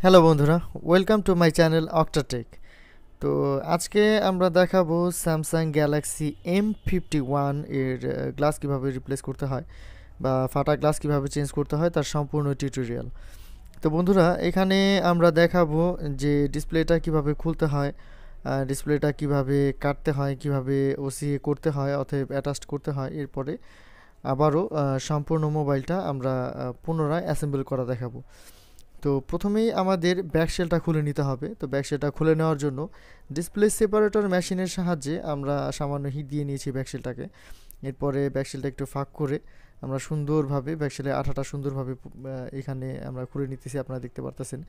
Hello বন্ধুরা, welcome to my channel অক্টাটেক। তো আজকে আমরা দেখাবো স্যামসাং গ্যালাক্সি M51 এর গ্লাস কিভাবে রিপ্লেস করতে হয় বা ফাটা গ্লাস কিভাবে চেঞ্জ করতে হয় তার সম্পূর্ণ টিউটোরিয়াল। তো বন্ধুরা, এখানে আমরা দেখাবো যে ডিসপ্লেটা কিভাবে খুলতে হয়, ডিসপ্লেটা কিভাবে কাটতে হয়, কিভাবে ওসিএ করতে হয় অথবা অ্যাটাচ করতে হয়। এরপরে আবারও সম্পূর্ণ মোবাইলটা আমরা পুনরায় অ্যাসেম্বল করা দেখাবো। তো প্রথমেই আমাদের ব্যাকশেলটা খুলে নিতে হবে। তো ব্যাকশেলটা খুলে নেওয়ার জন্য ডিসপ্লে সেপারেটর মেশিনের সাহায্যে আমরা সামান্য হিট দিয়ে নিয়েছি ব্যাকশেলটাকে। এরপরে ব্যাকশেলটা একটু ফাঁক করে আমরা সুন্দরভাবে ব্যাকশেলের আঠাটা সুন্দরভাবে এখানে আমরা খুলে নিতেছি, আপনারা দেখতে পারতেছেন।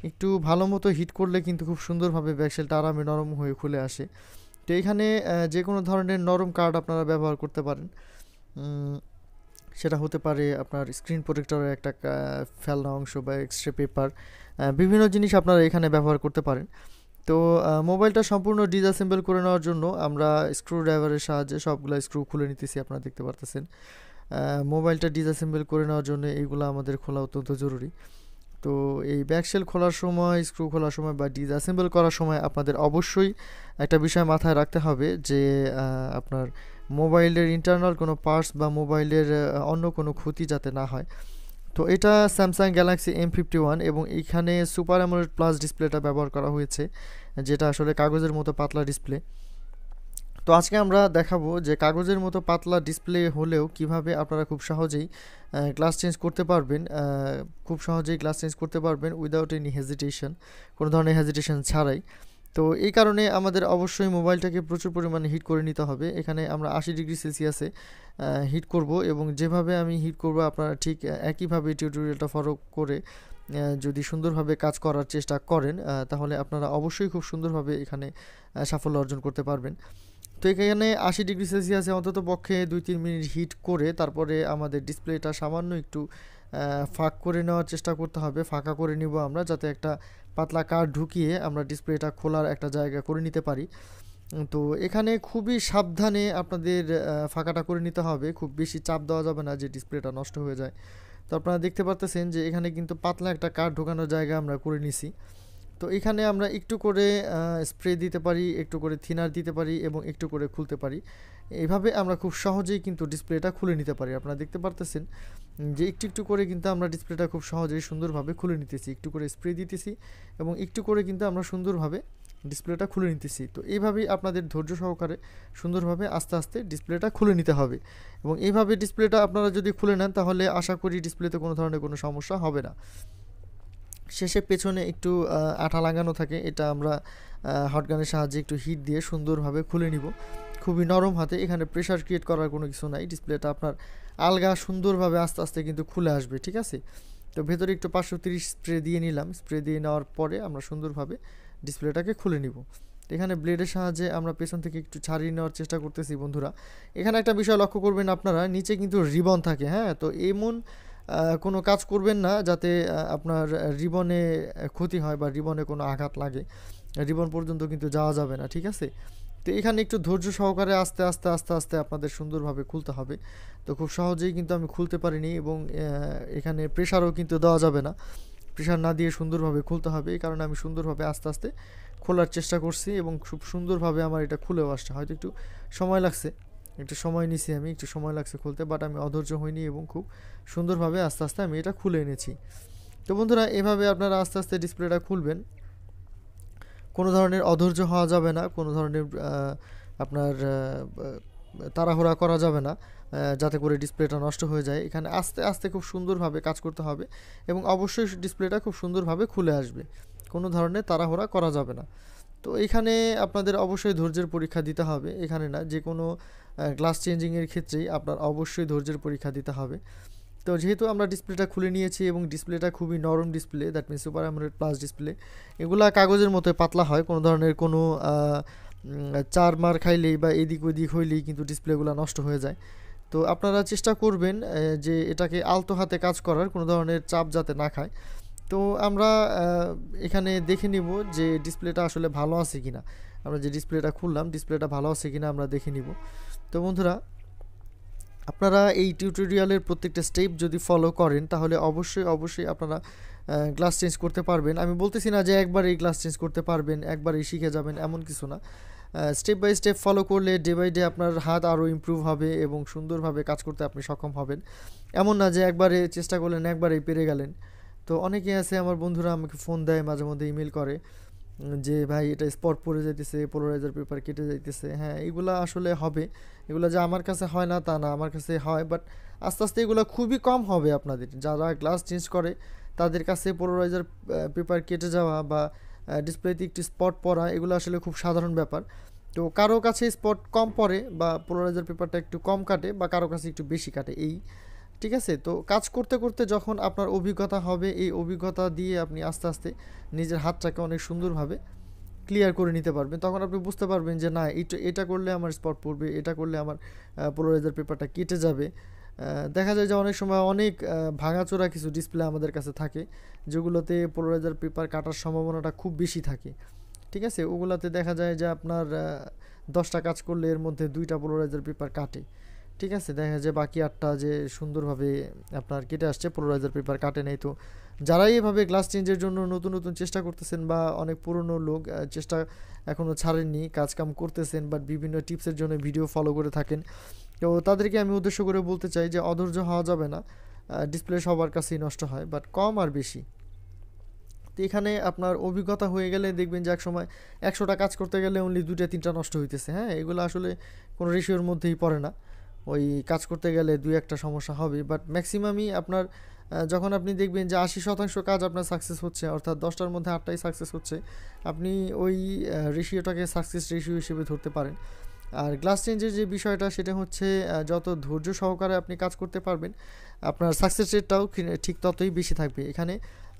একটু ভালো মতো হিট করলে কিন্তু খুব সুন্দরভাবে ব্যাকশেলটা আরামে নরম হয়ে খুলে আসে। তো এখানে যে কোনো ধরনের নরম কার্ড আপনারা ব্যবহার করতে পারেন। সেটা হতে পারে আপনার স্ক্রিন প্রোটেক্টরের একটা ফেলনা অংশ বা এক্সট্রা পেপার, বিভিন্ন জিনিস আপনারা এখানে ব্যবহার করতে পারেন। তো মোবাইলটা সম্পূর্ণ ডিসঅ্যাসেম্বল করে নেওয়ার জন্য আমরা স্ক্রু ড্রাইভারের সাহায্যে সবগুলো স্ক্রু খুলে নিতেছি, আপনারা দেখতে পারতেছেন। মোবাইলটা ডিসঅ্যাসেম্বল করে নেওয়ার জন্য এইগুলো আমাদের খোলা অত্যন্ত জরুরি। তো এই ব্যাকশেল খোলার সময়, স্ক্রু খোলার সময় বা ডিসঅ্যাসেম্বল করার সময় আপনাদের অবশ্যই একটা বিষয় মাথায় রাখতে হবে যে আপনার মোবাইলের ইন্টারনাল কোনো পার্টস বা মোবাইলের অন্য কোনো ক্ষতি যাতে না হয়। তো এটা স্যামসাং গ্যালাক্সি M51 এবং এইখানে সুপার অ্যামোলেড প্লাস ডিসপ্লেটা ব্যবহার করা হয়েছে, যেটা আসলে কাগজের মতো পাতলা ডিসপ্লে। তো আজকে আমরা দেখাবো যে কাগজের মতো পাতলা ডিসপ্লে হলেও কিভাবে আপনারা খুব সহজেই গ্লাস চেঞ্জ করতে পারবেন, খুব সহজেই গ্লাস চেঞ্জ করতে পারবেন উইদাউট এনি হেজিটেশন, কোনো ধরনের হেজিটেশন ছাড়াই। তো এই কারণে আমাদের অবশ্যই মোবাইলটাকে প্রচুর পরিমাণে হিট করে নিতে হবে। এখানে আমরা 80°C হিট করব এবং যেভাবে আমি হিট করব আপনারা ঠিক একইভাবে টিউটোরিয়ালটা ফলো করে যদি সুন্দরভাবে কাজ করার চেষ্টা করেন তাহলে আপনারা অবশ্যই খুব সুন্দরভাবে এখানে সাফল্য অর্জন করতে পারবেন। তো এখানে 80°C অন্তত পক্ষে 2-3 মিনিট হিট করে তারপরে আমাদের ডিসপ্লেটা সামান্য একটু ফাঁক করে নেওয়ার চেষ্টা করতে হবে, ফাঁকা করে নিব আমরা, যাতে একটা পাতলা কাঠ ঢুকিয়ে আমরা ডিসপ্লেটা খোলার একটা জায়গা করে নিতে পারি। তো এখানে খুবই সাবধানে আপনাদের ফাঁকাটা করে নিতে হবে, খুব বেশি চাপ দেওয়া যাবে না যে ডিসপ্লেটা নষ্ট হয়ে যায়। তো আপনারা দেখতে পারতেছেন যে এখানে কিন্তু পাতলা একটা কাঠ ঢোকানোর জায়গা আমরা করে নিছি। তো এখানে আমরা একটু করে স্প্রে দিতে পারি, একটু করে থিনার দিতে পারি এবং একটু করে খুলতে পারি। এইভাবে আমরা খুব সহজেই কিন্তু ডিসপ্লেটা খুলে নিতে পারি। আপনারা দেখতে পারতেছেন যে একটু একটু করে কিন্তু আমরা ডিসপ্লেটা খুব সহজেই সুন্দরভাবে খুলে নিতেছি, একটু করে স্প্রে দিতেছি এবং একটু করে কিন্তু আমরা সুন্দরভাবে ডিসপ্লেটা খুলে নিতেছি। তো এইভাবেই আপনাদের ধৈর্য সহকারে সুন্দরভাবে আস্তে আস্তে ডিসপ্লেটা খুলে নিতে হবে এবং এইভাবে ডিসপ্লেটা আপনারা যদি খুলে নেন তাহলে আশা করি ডিসপ্লেতে কোনো ধরনের কোনো সমস্যা হবে না। শেষে পেছনে একটু আঠা লাগানো থাকে, এটা আমরা হটগানের সাহায্যে একটু হিট দিয়ে সুন্দরভাবে খুলে নিব খুবই নরম হাতে। এখানে প্রেশার ক্রিয়েট করার কোনো কিছু নাই, ডিসপ্লেটা আপনার আলগা সুন্দরভাবে আস্তে আস্তে কিন্তু খুলে আসবে, ঠিক আছে। তো ভেতরে একটু 530 স্প্রে দিয়ে নিলাম, স্প্রে দিয়ে নেওয়ার পরে আমরা সুন্দরভাবে ডিসপ্লেটাকে খুলে নিব। এখানে ব্লেডের সাহায্যে আমরা পেছন থেকে একটু ছাড়িয়ে নেওয়ার চেষ্টা করতেছি বন্ধুরা। এখানে একটা বিষয় লক্ষ্য করবেন আপনারা, নিচে কিন্তু রিবন থাকে, হ্যাঁ। তো এমন কোনো কাজ করবেন না যাতে আপনার রিবনে ক্ষতি হয় বা রিবনে কোনো আঘাত লাগে, রিবন পর্যন্ত কিন্তু যাওয়া যাবে না, ঠিক আছে। তো এখানে একটু ধৈর্য সহকারে আস্তে আস্তে আস্তে আস্তে আপনাদের সুন্দরভাবে খুলতে হবে। তো খুব সহজেই কিন্তু আমি খুলতে পারিনি এবং এখানে প্রেশারও কিন্তু দেওয়া যাবে না, প্রেশার না দিয়ে সুন্দরভাবে খুলতে হবে। এই কারণে আমি সুন্দরভাবে আস্তে আস্তে খোলার চেষ্টা করছি এবং খুব সুন্দরভাবে আমার এটা খুলেও আসছে। হয়তো একটু সময় লাগছে, একটু সময় নিছি, আমি একটু সময় লাগছে খুলতে, বাট আমি অধৈর্য হইনি এবং খুব সুন্দরভাবে আস্তে আস্তে আমি এটা খুলে এনেছি। তো বন্ধুরা, এভাবে আপনারা আস্তে আস্তে ডিসপ্লেটা খুলবেন, কোনো ধরনের অধৈর্য হওয়া যাবে না, কোনো ধরনের আপনার তাড়াহুড়া করা যাবে না যাতে করে ডিসপ্লেটা নষ্ট হয়ে যায়। এখানে আস্তে আস্তে খুব সুন্দরভাবে কাজ করতে হবে এবং অবশ্যই ডিসপ্লেটা খুব সুন্দরভাবে খুলে আসবে, কোনো ধরনের তাড়াহুড়া করা যাবে না। তো এইখানে আপনাদের অবশ্যই ধৈর্যের পরীক্ষা দিতে হবে, এখানে না, যে কোনো গ্লাস চেঞ্জিংয়ের ক্ষেত্রেই আপনার অবশ্যই ধৈর্যের পরীক্ষা দিতে হবে। তো যেহেতু আমরা ডিসপ্লেটা খুলে নিয়েছি এবং ডিসপ্লেটা খুবই নরম display, that means super AMOLED plus display, এগুলা কাগজের মতো পাতলা হয়, কোনো ধরনের কোনো চার মার খাইলেই বা এদিক ওদিক হইলেই কিন্তু ডিসপ্লেগুলো নষ্ট হয়ে যায়। তো আপনারা চেষ্টা করবেন যে এটাকে আলতো হাতে কাজ করার, কোনো ধরনের চাপ যাতে না খায়। তো আমরা এখানে দেখে নিব যে ডিসপ্লেটা আসলে ভালো আছে কিনা, আমরা যে ডিসপ্লেটা খুললাম ডিসপ্লেটা ভালো আছে কিনা আমরা দেখে নিব। তো বন্ধুরা, আপনারা এই টিউটোরিয়ালের প্রত্যেকটা স্টেপ যদি ফলো করেন তাহলে অবশ্যই অবশ্যই আপনারা গ্লাস চেঞ্জ করতে পারবেন। আমি বলতেছি না যে একবারেই গ্লাস চেঞ্জ করতে পারবেন, একবারেই শিখে যাবেন, এমন কিছু না। স্টেপ বাই স্টেপ ফলো করলে ডে বাই ডে আপনার হাত আরও ইমপ্রুভ হবে এবং সুন্দরভাবে কাজ করতে আপনি সক্ষম হবেন। এমন না যে একবারে চেষ্টা করলেন একবারেই পেরে গেলেন। তো অনেকেই আছে, আমার বন্ধুরা আমাকে ফোন দেয়, মাঝে মধ্যে ইমেল করে যে ভাই এটা স্পট পড়ে যাইতেছে, পোলারাইজার পেপার কেটে যাইতেছে। হ্যাঁ, এগুলা আসলে হবে। এগুলো যে আমার কাছে হয় না তা না, আমার কাছে হয়, বাট আস্তে আস্তে এগুলো খুবই কম হবে আপনাদের। যারা গ্লাস চেঞ্জ করে তাদের কাছে পোলারাইজার পেপার কেটে যাওয়া বা ডিসপ্লেতে একটু স্পট পড়া এগুলো আসলে খুব সাধারণ ব্যাপার। তো কারো কাছে স্পট কম পড়ে বা পোলারাইজার পেপারটা একটু কম কাটে বা কারো কাছে একটু বেশি কাটে, এই ঠিক আছে। তো কাজ করতে করতে যখন আপনার অভিজ্ঞতা হবে, এই অভিজ্ঞতা দিয়ে আপনি আস্তে আস্তে নিজের হাতটাকে অনেক সুন্দরভাবে ক্লিয়ার করে নিতে পারবেন। তখন আপনি বুঝতে পারবেন যে না, এটা করলে আমার স্পট পড়বে, এটা করলে আমার পোলারাইজার পেপারটা কেটে যাবে। দেখা যায় যে অনেক সময় অনেক ভাঙাচোরা কিছু ডিসপ্লে আমাদের কাছে থাকে, যেগুলোতে পোলারাইজার পেপার কাটার সম্ভাবনাটা খুব বেশি থাকে, ঠিক আছে। ওগুলাতে দেখা যায় যে আপনার 10টা কাজ করলে এর মধ্যে 2টা পোলারাইজার পেপার কাটে, ঠিক আছে। দেখা যায় বাকি 8টা যে সুন্দরভাবে আপনার কেটে আসছে, পোলারাইজার পেপার কাটে নেই। তো যারাই এভাবে গ্লাস চেঞ্জের জন্য নতুন নতুন চেষ্টা করতেছেন বা অনেক পুরনো লোক চেষ্টা এখনও ছাড়েননি, কাজকাম করতেছেন, বাট বিভিন্ন টিপসের জন্য ভিডিও ফলো করে থাকেন, তো তাদেরকে আমি উদ্দেশ্য করে বলতে চাই যে অধৈর্য হওয়া যাবে না। ডিসপ্লে সবার কাছেই নষ্ট হয়, বাট কম আর বেশি। তো এখানে আপনার অভিজ্ঞতা হয়ে গেলে দেখবেন যে একসময় 100টা কাজ করতে গেলে অনলি 2টা 3টা নষ্ট হইতেছে। হ্যাঁ, এগুলো আসলে কোনো রেশিওর মধ্যেই পড়ে না। ওই কাজ করতে গেলে 2-1টা সমস্যা হবে, বাট ম্যাক্সিমামই আপনার যখন আপনি দেখবেন যে 80% কাজ আপনার সাকসেস হচ্ছে, অর্থাৎ 10টার মধ্যে 8টাই সাকসেস হচ্ছে, আপনি ওই রেশিওটাকে সাকসেস রেশিও হিসেবে ধরতে পারেন। আর গ্লাস চেঞ্জের যে বিষয়টা সেটা হচ্ছে যত ধৈর্য সহকারে আপনি কাজ করতে পারবেন, আপনার সাকসেস রেটটাও ঠিক ততই বেশি থাকবে। এখানে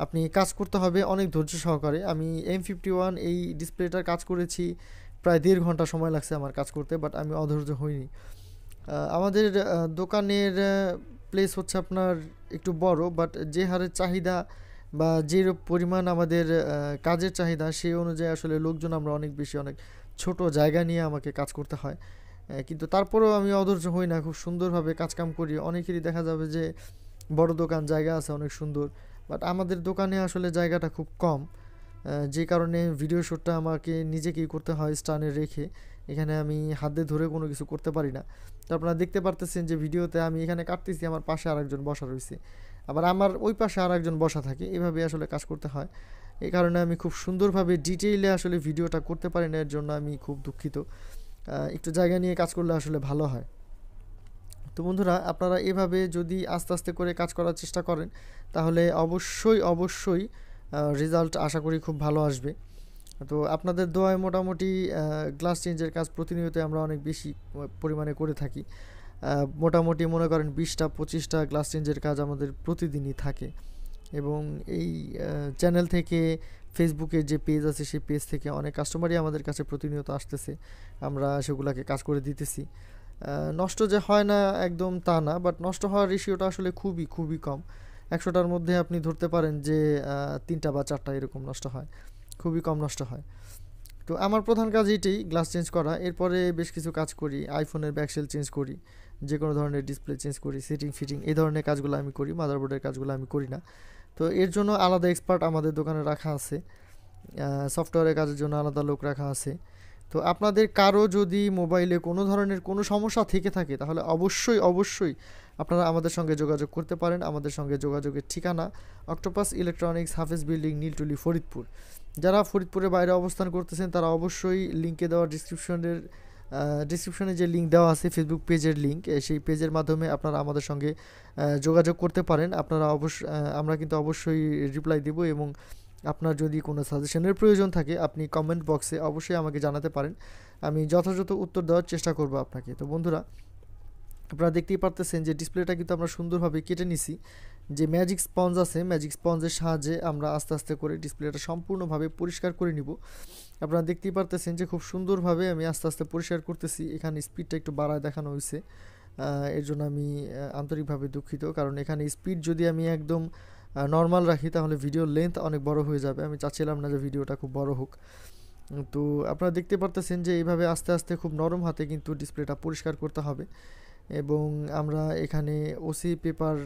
আপনি কাজ করতে হবে অনেক ধৈর্য সহকারে। আমি M51 এই ডিসপ্লেটার কাজ করেছি, প্রায় 1.5 ঘন্টা সময় লাগছে আমার কাজ করতে, বাট আমি অধৈর্য হইনি। আমাদের দোকানের প্লেস হচ্ছে আপনার একটু বড়, বাট যে হারে চাহিদা বা যে পরিমাণ আমাদের কাজের চাহিদা, সেই অনুযায়ী আসলে লোকজন আমরা অনেক বেশি, অনেক ছোট জায়গা নিয়ে আমাকে কাজ করতে হয়। কিন্তু তারপরেও আমি অধৈর্য হই না, খুব সুন্দরভাবে কাজকাম করি। অনেকেরই দেখা যাবে যে বড় দোকান, জায়গা আছে অনেক সুন্দর, বাট আমাদের দোকানে আসলে জায়গাটা খুব কম, যে কারণে ভিডিও শ্যুটটা আমাকে নিজেকেই করতে হয় স্ট্যান্ডে রেখে। এখানে আমি হাত দিয়ে ধরে কোনো কিছু করতে পারি না। তো আপনারা দেখতে পারতেছেন যে ভিডিওতে আমি এখানে কাটতেছি, আমার পাশে আরেকজন বসা রয়েছে, আবার আমার ওই পাশে আরেকজন বসা থাকে, এভাবে আসলে কাজ করতে হয়। এই কারণে আমি খুব সুন্দরভাবে ডিটেইলে আসলে ভিডিওটা করতে পারি না, এর জন্য আমি খুব দুঃখিত। একটু জায়গা নিয়ে কাজ করলে আসলে ভালো হয়। তো বন্ধুরা, আপনারা এভাবে যদি আস্তে আস্তে করে কাজ করার চেষ্টা করেন, তাহলে অবশ্যই অবশ্যই রেজাল্ট আশা করি খুব ভালো আসবে। তো আপনাদের দোয়ায় মোটামুটি গ্লাস চেঞ্জের কাজ প্রতিনিয়ত আমরা অনেক বেশি পরিমাণে করে থাকি। মোটামুটি মনে করেন 20টা 25টা গ্লাস চেঞ্জের কাজ আমাদের প্রতিদিনই থাকে, এবং এই চ্যানেল থেকে, ফেসবুকে যে পেজ আছে সেই পেজ থেকে অনেক কাস্টমারই আমাদের কাছে প্রতিনিয়ত আসতেছে, আমরা সেগুলোকে কাজ করে দিতেছি। নষ্ট যে হয় না একদম তা না, বাট নষ্ট হওয়ার রেশিওটা আসলে খুবই খুবই কম। 100টার মধ্যে আপনি ধরতে পারেন যে 3টা বা 4টা এরকম নষ্ট হয়, খুবই কম নষ্ট হয়। তো আমার প্রধান কাজ এটাই, গ্লাস চেঞ্জ করা। এরপরে বেশ কিছু কাজ করি, আইফোনের ব্যাকসেল চেঞ্জ করি, যে কোনো ধরনের ডিসপ্লে চেঞ্জ করি, সেটিং ফিটিং এই ধরনের কাজগুলো আমি করি, মাদারবোর্ডের কাজগুলো আমি করি না। তো এর জন্য আলাদা এক্সপার্ট আমাদের দোকানে রাখা আছে, সফটওয়্যারের কাজের জন্য আলাদা লোক রাখা আছে। তো আপনাদের কারো যদি মোবাইলে কোনো ধরনের কোনো সমস্যা থেকে থাকে, তাহলে অবশ্যই অবশ্যই আপনারা আমাদের সঙ্গে যোগাযোগ করতে পারেন। আমাদের সঙ্গে যোগাযোগের ঠিকানা অক্টোপাস ইলেকট্রনিক্স, হাফেজ বিল্ডিং, নীলটুলি, ফরিদপুর। যারা ফরিদপুরের বাইরে অবস্থান করতেছেন তারা অবশ্যই লিঙ্কে দেওয়া ডিসক্রিপশনে যে লিঙ্ক দেওয়া আছে, ফেসবুক পেজের লিঙ্ক, সেই পেজের মাধ্যমে আপনারা আমাদের সঙ্গে যোগাযোগ করতে পারেন। আপনারা আমরা কিন্তু অবশ্যই রিপ্লাই দেব, এবং আপনার যদি কোনো সাজেশনের প্রয়োজন থাকে আপনি কমেন্ট বক্সে অবশ্যই আমাকে জানাতে পারেন, আমি যথাযথ উত্তর দেওয়ার চেষ্টা করব আপনাকে। তো বন্ধুরা, আপনারা দেখতেই পারতেছেন যে ডিসপ্লেটা কিন্তু আমরা সুন্দরভাবে কেটে নিছি। যে ম্যাজিক স্পঞ্জ আছে, ম্যাজিক স্পঞ্জের সাহায্যে আমরা আস্তে আস্তে করে ডিসপ্লেটা সম্পূর্ণভাবে পরিষ্কার করে নিব। আপনারা দেখতেই পারতেছেন যে খুব সুন্দরভাবে আমি আস্তে আস্তে পরিষ্কার করতেছি। এখানে স্পিডটা একটু বাড়ায় দেখানো হয়েছে, এর জন্য আমি আন্তরিকভাবে দুঃখিত, কারণ এখানে স্পিড যদি আমি একদম নর্মাল রাখি তাহলে ভিডিওর লেন্থ অনেক বড় হয়ে যাবে। আমি চাচ্ছিলাম না যে ভিডিওটা খুব বড় হোক। তো আপনারা দেখতে পারতেছেন যে এইভাবে আস্তে আস্তে খুব নরম হাতে কিন্তু ডিসপ্লেটা পরিষ্কার করতে হবে, এবং আমরা এখানে ওসি পেপার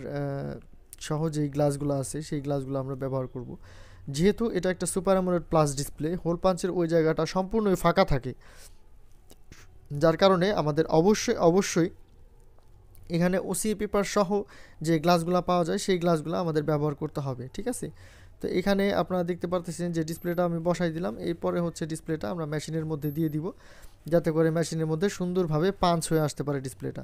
সহ যেই গ্লাসগুলো আছে সেই গ্লাসগুলো আমরা ব্যবহার করব। যেহেতু এটা একটা super AMOLED plus display, whole পাঞ্চের ওই জায়গাটা সম্পূর্ণই ফাঁকা থাকে, যার কারণে আমাদের অবশ্যই এখানে ওসি পেপার সহ যে গ্লাসগুলো পাওয়া যায় সেই গ্লাসগুলো আমাদের ব্যবহার করতে হবে, ঠিক আছে। তো এখানে আপনারা দেখতে পারতেছেন যে ডিসপ্লেটা আমি বসাই দিলাম, এরপরে হচ্ছে ডিসপ্লেটা আমরা মেশিনের মধ্যে দিয়ে দিব, যাতে করে মেশিনের মধ্যে সুন্দরভাবে পাঞ্চ হয়ে আসতে পারে ডিসপ্লেটা।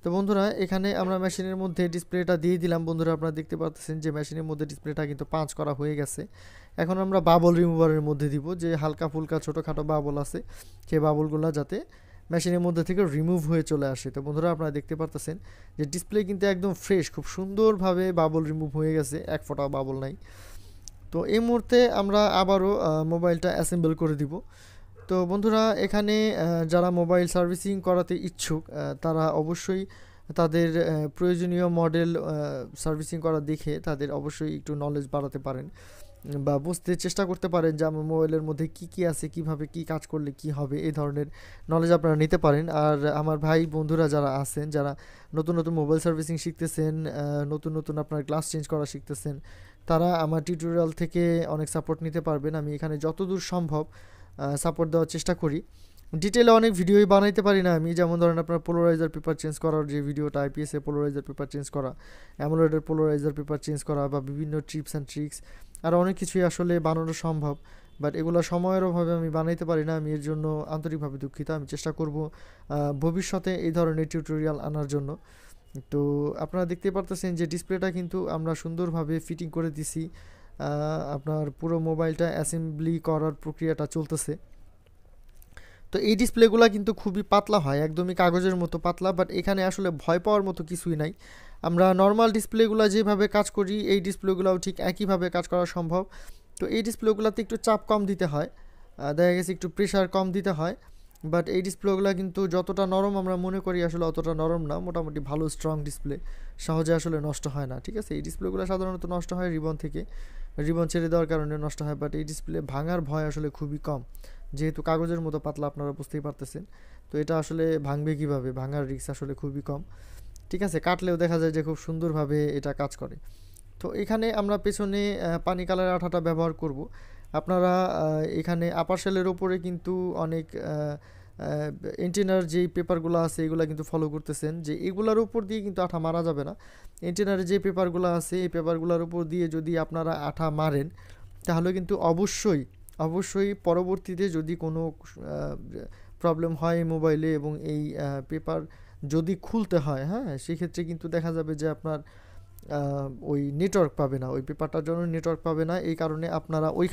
তো বন্ধুরা এখানে আমরা মেশিনের মধ্যে ডিসপ্লেটা দিয়ে দিলাম। বন্ধুরা আপনারা দেখতে পাচ্ছেন যে মেশিনের মধ্যে ডিসপ্লেটা কিন্তু পাঞ্চ করা হয়ে গেছে। এখন আমরা বাবল রিমুভারের মধ্যে দিব, যে হালকা ফুলকা ছোটোখাটো বাবল আছে সেই বাবলগুলো যাতে মেশিনের মধ্যে থেকে রিমুভ হয়ে চলে আসে। তো বন্ধুরা আপনারা দেখতে পারতেছেন যে ডিসপ্লে কিন্তু একদম ফ্রেশ, খুব সুন্দরভাবে বাবল রিমুভ হয়ে গেছে, এক ফোঁটা বাবল নাই। তো এই মুহূর্তে আমরা আবারও মোবাইলটা অ্যাসেম্বল করে দিব। তো বন্ধুরা এখানে যারা মোবাইল সার্ভিসিং করাতে ইচ্ছুক তারা অবশ্যই তাদের প্রয়োজনীয় মডেল সার্ভিসিং করা দেখে তাদের অবশ্যই একটু নলেজ বাড়াতে পারেন বা বুঝতে চেষ্টা করতে পারেন যে আমার মোবাইলের মধ্যে কি কি আছে, কিভাবে কি কাজ করলে কি হবে, এই ধরনের নলেজ আপনারা নিতে পারেন। আর আমার ভাই বন্ধুরা যারা আছেন, যারা নতুন নতুন মোবাইল সার্ভিসিং শিখতেছেন, নতুন নতুন আপনার গ্লাস চেঞ্জ করা শিখতেছেন, তারা আমার টিউটোরিয়াল থেকে অনেক সাপোর্ট নিতে পারবেন। আমি এখানে যতদূর সম্ভব সাপোর্ট দেওয়ার চেষ্টা করি। ডিটেলে অনেক ভিডিওই বানাইতে পারি না আমি, যেমন ধরেন আপনার পোলারাইজার পেপার চেঞ্জ করার যে ভিডিওটা, আইপিএসে পোলারাইজার পেপার চেঞ্জ করা, অ্যামোলেডের পোলারাইজার পেপার চেঞ্জ করা, বা বিভিন্ন টিপস অ্যান্ড ট্রিক্স, আর অনেক কিছুই আসলে বানানো সম্ভব, বাট এগুলো সময়ের অভাবে আমি বানাইতে পারি না। আমি এর জন্য আন্তরিকভাবে দুঃখিত। আমি চেষ্টা করব ভবিষ্যতে এই ধরনের টিউটোরিয়াল আনার জন্য। তো আপনারা দেখতে পারতেছেন যে ডিসপ্লেটা কিন্তু আমরা সুন্দরভাবে ফিটিং করে দিছি। আপনার পুরো মোবাইলটা অ্যাসেম্বলি করার প্রক্রিয়াটা চলতেছে। তো এই ডিসপ্লেগুলো কিন্তু খুবই পাতলা হয়, একদমই কাগজের মতো পাতলা, বাট এখানে আসলে ভয় পাওয়ার মতো কিছুই নাই। আমরা নর্মাল ডিসপ্লেগুলো যেভাবে কাজ করি এই ডিসপ্লেগুলোও ঠিক একইভাবে কাজ করা সম্ভব। তো এই ডিসপ্লেগুলোতে একটু চাপ কম দিতে হয়, দেখা গেছে একটু প্রেশার কম দিতে হয়, বাট এই ডিসপ্লেগুলো কিন্তু যতটা নরম আমরা মনে করি আসলে অতটা নরম না, মোটামুটি ভালো স্ট্রং ডিসপ্লে, সহজে আসলে নষ্ট হয় না, ঠিক আছে। এই ডিসপ্লেগুলো সাধারণত নষ্ট হয় রিবন থেকে, রিবন ছেড়ে দেওয়ার কারণে নষ্ট হয়, বাট এই ডিসপ্লে ভাঙার ভয় আসলে খুবই কম, যেহেতু কাগজের মতো পাতলা, আপনারা বুঝতেই পারতেছেন। তো এটা আসলে ভাঙবে কীভাবে, ভাঙার রিস্ক আসলে খুবই কম, ঠিক আছে। কাটলেও দেখা যায় যে খুব সুন্দরভাবে এটা কাজ করে। তো এখানে আমরা পেছনে পানি কালারের আঠাটা ব্যবহার করব। আপনারা এখানে আপার শেলের ওপরে কিন্তু অনেক এন্টেনার যেই পেপারগুলো আছে এগুলো কিন্তু ফলো করতেছেন, যে এগুলোর উপর দিয়ে কিন্তু আঠা মারা যাবে না। এন্টেনারে যে পেপারগুলো আছে এই পেপারগুলোর উপর দিয়ে যদি আপনারা আঠা মারেন তাহলে কিন্তু অবশ্যই পরবর্তীতে যদি কোনো প্রবলেম হয় মোবাইলে এবং এই পেপার যদি খুলতে হয়, হ্যাঁ, সেক্ষেত্রে কিন্তু দেখা যাবে যে আপনার ওই নেটওয়ার্ক পাবে না, ওই পেপারটার জন্য নেটওয়ার্ক পাবে না। এই কারণে আপনারা ওইখানে